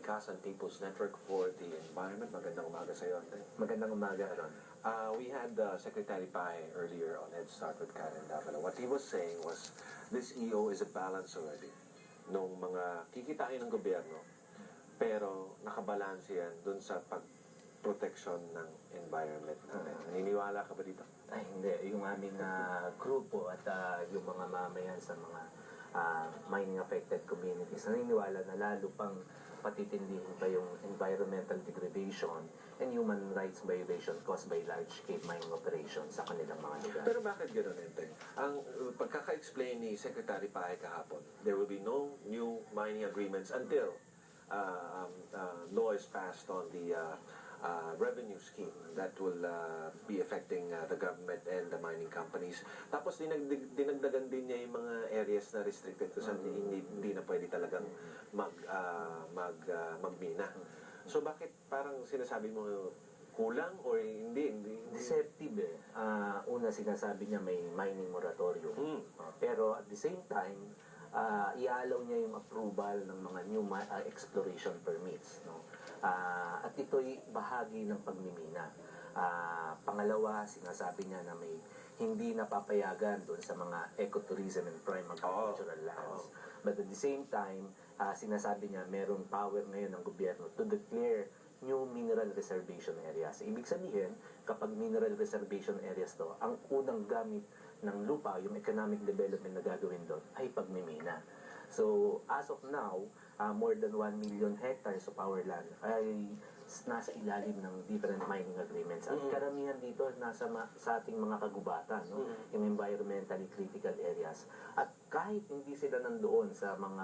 Pikas and People's Network for the Environment. Magandang umaga sa iyo, Ante. Magandang umaga, Aaron. We had Secretary Pai earlier on Head Start with Karen Davila. What he was saying was, this EO is a balance already nung mga kikitain ng gobyerno, pero nakabalanse yan dun sa pagproteksyon ng environment natin. Naniniwala ka ba dito? Ay, hindi. Yung aming grupo at yung mga mamayan sa mga mining affected communities, naniniwala na lalo pang patitindihin pa yung environmental degradation and human rights violation caused by large-scale mining operations sa kanilang mga lugar. Pero bakit gano'n, Ente? Ang pagkaka-explain ni Secretary Pai kahapon, there will be no new mining agreements until law is passed on the revenue scheme that will be affecting the government and the mining companies. Tapos dinagdagan din niya yung mga areas na restricted kung saan hindi na pwede talagang magmina. So bakit parang sinasabi mo kulang or hindi? Deceptive eh. Una sinasabi niya may mining moratorium. Pero at the same time, i-allow niya yung approval ng mga new exploration permits. No? At ito'y bahagi ng pagmimina. Pangalawa, sinasabi niya na may hindi napapayagan doon sa mga ecotourism and prime agricultural lands. But at the same time, sinasabi niya merong power ngayon ng gobyerno to declare new mineral reservation areas. Ibig sabihin, kapag mineral reservation areas to, ang unang gamit ng lupa, yung economic development na gagawin doon, ay pagmimina. So, as of now, more than 1 million hectares of our land ay nasa ilalim ng different mining agreements. At karamihan dito nasa sa ating mga kagubatan, no? Yung environmentally critical areas. At kahit hindi sila nandoon sa mga